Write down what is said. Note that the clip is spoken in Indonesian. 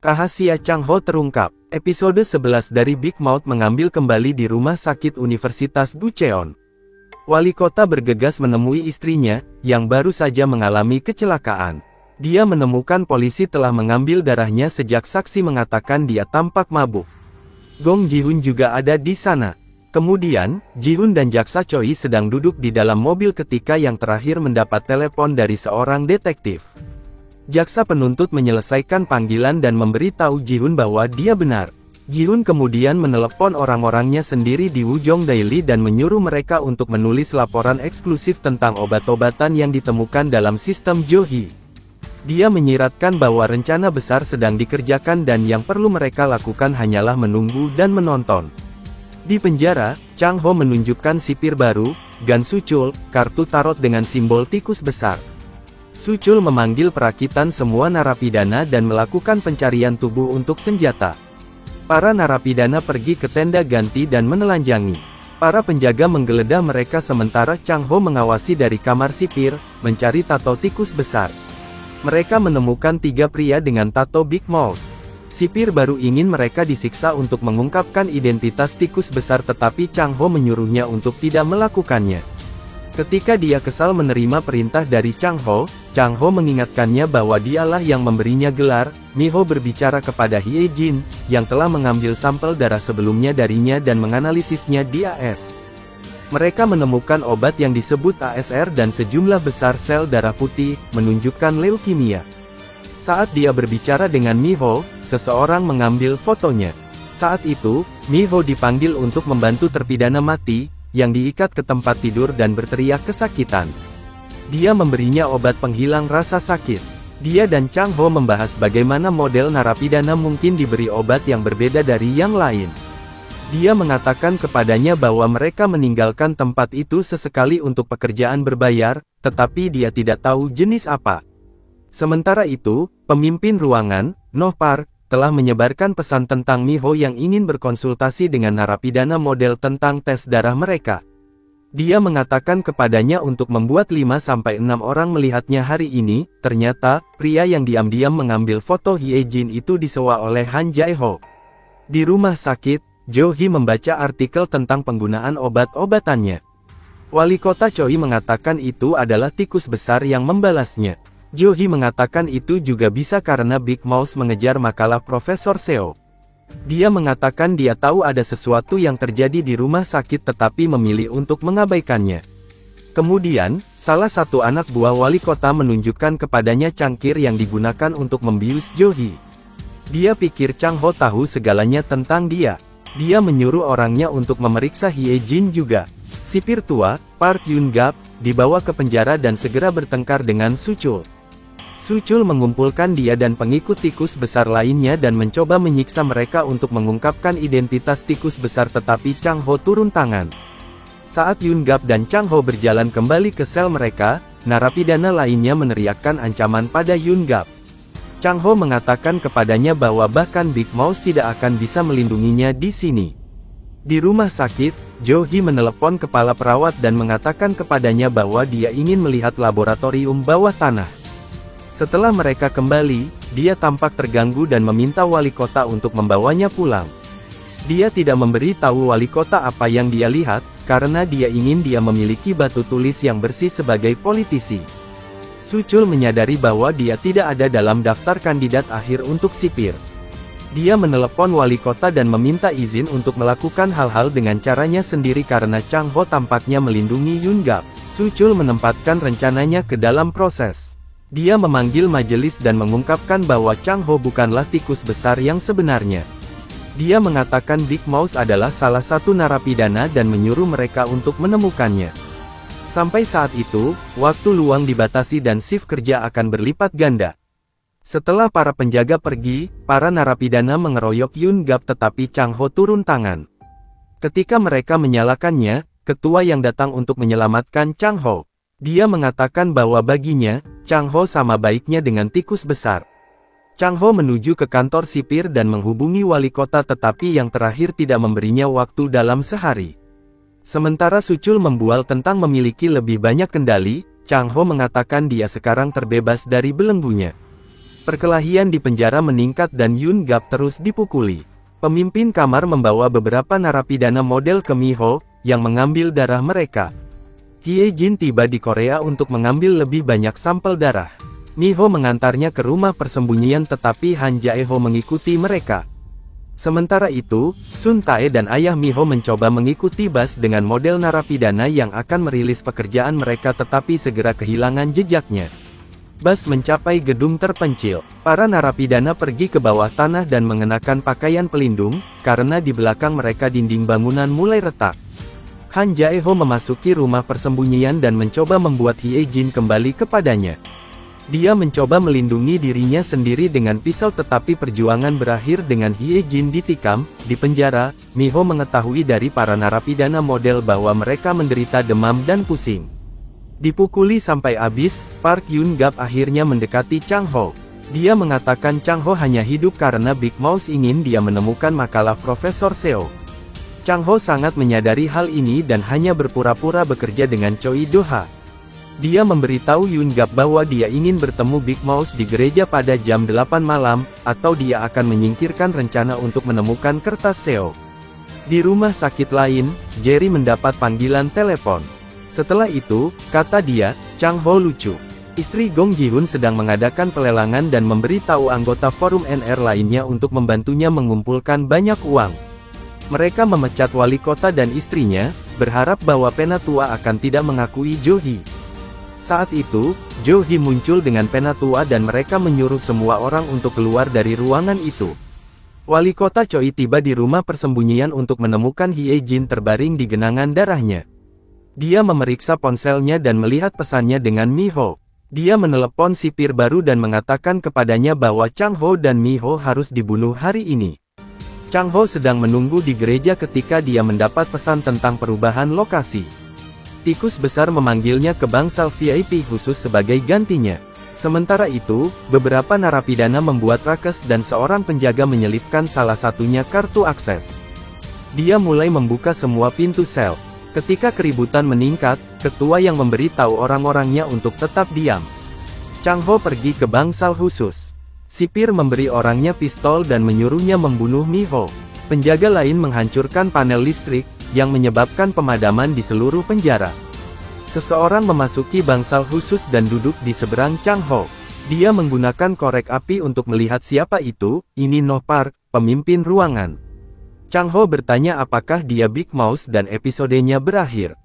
Rahasia Chang Ho terungkap. Episode 11 dari Big Mouth mengambil kembali di rumah sakit Universitas Bucheon. Wali kota bergegas menemui istrinya, yang baru saja mengalami kecelakaan. Dia menemukan polisi telah mengambil darahnya sejak saksi mengatakan dia tampak mabuk. Gong Ji-hun juga ada di sana. Kemudian, Ji-hun dan Jaksa Choi sedang duduk di dalam mobil ketika yang terakhir mendapat telepon dari seorang detektif. Jaksa penuntut menyelesaikan panggilan dan memberitahu Ji-hun bahwa dia benar. Ji-hun kemudian menelepon orang-orangnya sendiri di Wujong Daily dan menyuruh mereka untuk menulis laporan eksklusif tentang obat-obatan yang ditemukan dalam sistem Johi. Dia menyiratkan bahwa rencana besar sedang dikerjakan dan yang perlu mereka lakukan hanyalah menunggu dan menonton. Di penjara, Chang Ho menunjukkan sipir baru, Gan Suchul, kartu tarot dengan simbol tikus besar. Suchul memanggil perakitan semua narapidana dan melakukan pencarian tubuh untuk senjata. Para narapidana pergi ke tenda ganti dan menelanjangi. Para penjaga menggeledah mereka sementara Chang Ho mengawasi dari kamar sipir, mencari tato tikus besar. Mereka menemukan 3 pria dengan tato Big Mouth. Sipir baru ingin mereka disiksa untuk mengungkapkan identitas tikus besar tetapi Chang Ho menyuruhnya untuk tidak melakukannya. Ketika dia kesal menerima perintah dari Chang Ho mengingatkannya bahwa dialah yang memberinya gelar. Mi-ho berbicara kepada Hye Jin, yang telah mengambil sampel darah sebelumnya darinya dan menganalisisnya di AS. Mereka menemukan obat yang disebut ASR dan sejumlah besar sel darah putih, menunjukkan leukemia. Saat dia berbicara dengan Mi-ho, seseorang mengambil fotonya. Saat itu, Mi-ho dipanggil untuk membantu terpidana mati, yang diikat ke tempat tidur dan berteriak kesakitan. Dia memberinya obat penghilang rasa sakit. Dia dan Chang Ho membahas bagaimana model narapidana mungkin diberi obat yang berbeda dari yang lain. Dia mengatakan kepadanya bahwa mereka meninggalkan tempat itu sesekali untuk pekerjaan berbayar, tetapi dia tidak tahu jenis apa. Sementara itu, pemimpin ruangan, Noh Park, telah menyebarkan pesan tentang Mi-ho yang ingin berkonsultasi dengan narapidana model tentang tes darah mereka. Dia mengatakan kepadanya untuk membuat 5-6 orang melihatnya hari ini. Ternyata, pria yang diam-diam mengambil foto Hye Jin itu disewa oleh Han Jae-ho. Di rumah sakit, Jo-hee membaca artikel tentang penggunaan obat-obatannya. Wali kota Choi mengatakan itu adalah tikus besar yang membalasnya. Jo-hee mengatakan itu juga bisa karena Big Mouth mengejar makalah Profesor Seo. Dia mengatakan dia tahu ada sesuatu yang terjadi di rumah sakit tetapi memilih untuk mengabaikannya. Kemudian, salah satu anak buah wali kota menunjukkan kepadanya cangkir yang digunakan untuk membius Jo-hee. Dia pikir Chang Ho tahu segalanya tentang dia. Dia menyuruh orangnya untuk memeriksa Hye Jin juga. Sipir tua, Park Yun-gap, dibawa ke penjara dan segera bertengkar dengan Suchul. Suchul mengumpulkan dia dan pengikut tikus besar lainnya dan mencoba menyiksa mereka untuk mengungkapkan identitas tikus besar tetapi Chang Ho turun tangan. Saat Yun-gap dan Chang Ho berjalan kembali ke sel mereka, narapidana lainnya meneriakkan ancaman pada Yun-gap. Chang Ho mengatakan kepadanya bahwa bahkan Big Mouth tidak akan bisa melindunginya di sini. Di rumah sakit, Jo-hee menelepon kepala perawat dan mengatakan kepadanya bahwa dia ingin melihat laboratorium bawah tanah. Setelah mereka kembali, dia tampak terganggu dan meminta wali kota untuk membawanya pulang. Dia tidak memberi tahu wali kota apa yang dia lihat, karena dia ingin dia memiliki batu tulis yang bersih sebagai politisi. Suchul menyadari bahwa dia tidak ada dalam daftar kandidat akhir untuk sipir. Dia menelepon wali kota dan meminta izin untuk melakukan hal-hal dengan caranya sendiri karena Chang Ho tampaknya melindungi Yun-gap. Suchul menempatkan rencananya ke dalam proses. Dia memanggil majelis dan mengungkapkan bahwa Chang Ho bukanlah tikus besar yang sebenarnya. Dia mengatakan Big Mouth adalah salah satu narapidana dan menyuruh mereka untuk menemukannya. Sampai saat itu, waktu luang dibatasi dan shift kerja akan berlipat ganda. Setelah para penjaga pergi, para narapidana mengeroyok Yun-gap tetapi Chang Ho turun tangan. Ketika mereka menyalakannya, ketua yang datang untuk menyelamatkan Chang Ho. Dia mengatakan bahwa baginya, Chang Ho sama baiknya dengan tikus besar. Chang Ho menuju ke kantor sipir dan menghubungi wali kota tetapi yang terakhir tidak memberinya waktu dalam sehari. Sementara Suchul membual tentang memiliki lebih banyak kendali, Chang Ho mengatakan dia sekarang terbebas dari belenggunya. Perkelahian di penjara meningkat dan Yun Gap terus dipukuli. Pemimpin kamar membawa beberapa narapidana model ke Miho, yang mengambil darah mereka. Hye Jin tiba di Korea untuk mengambil lebih banyak sampel darah. Miho mengantarnya ke rumah persembunyian tetapi Han Jae-ho mengikuti mereka. Sementara itu, Sun Tae dan ayah Miho mencoba mengikuti Bas dengan model narapidana yang akan merilis pekerjaan mereka tetapi segera kehilangan jejaknya. Bas mencapai gedung terpencil. Para narapidana pergi ke bawah tanah dan mengenakan pakaian pelindung, karena di belakang mereka dinding bangunan mulai retak. Han Jae-ho memasuki rumah persembunyian dan mencoba membuat Hye Jin kembali kepadanya. Dia mencoba melindungi dirinya sendiri dengan pisau tetapi perjuangan berakhir dengan Hye Jin ditikam. Di penjara, Miho mengetahui dari para narapidana model bahwa mereka menderita demam dan pusing. Dipukuli sampai habis, Park Yun Gap akhirnya mendekati Chang Ho. Dia mengatakan Chang Ho hanya hidup karena Big Mouse ingin dia menemukan makalah Profesor Seo. Chang Ho sangat menyadari hal ini dan hanya berpura-pura bekerja dengan Choi Do-ha. Dia memberitahu Yun Gap bahwa dia ingin bertemu Big Mouse di gereja pada jam 8 malam, atau dia akan menyingkirkan rencana untuk menemukan kertas Seo. Di rumah sakit lain, Jerry mendapat panggilan telepon. Setelah itu, kata dia, Chang Ho lucu. Istri Gong Ji-hun sedang mengadakan pelelangan dan memberitahu anggota forum NR lainnya untuk membantunya mengumpulkan banyak uang. Mereka memecat wali kota dan istrinya, berharap bahwa Penatua akan tidak mengakui Jo Hee. Saat itu, Jo Hee muncul dengan Penatua dan mereka menyuruh semua orang untuk keluar dari ruangan itu. Wali kota Choi tiba di rumah persembunyian untuk menemukan Hye Jin terbaring di genangan darahnya. Dia memeriksa ponselnya dan melihat pesannya dengan Miho. Dia menelepon sipir baru dan mengatakan kepadanya bahwa Chang Ho dan Miho harus dibunuh hari ini. Chang Ho sedang menunggu di gereja ketika dia mendapat pesan tentang perubahan lokasi. Tikus besar memanggilnya ke bangsal VIP khusus sebagai gantinya. Sementara itu, beberapa narapidana membuat rakes dan seorang penjaga menyelipkan salah satunya kartu akses. Dia mulai membuka semua pintu sel. Ketika keributan meningkat, ketua yang memberitahu orang-orangnya untuk tetap diam. Chang Ho pergi ke bangsal khusus. Sipir memberi orangnya pistol dan menyuruhnya membunuh Miho. Penjaga lain menghancurkan panel listrik, yang menyebabkan pemadaman di seluruh penjara. Seseorang memasuki bangsal khusus dan duduk di seberang Chang Ho. Dia menggunakan korek api untuk melihat siapa itu. Ini No Park, pemimpin ruangan. Chang Ho bertanya apakah dia Big Mouse dan episodenya berakhir.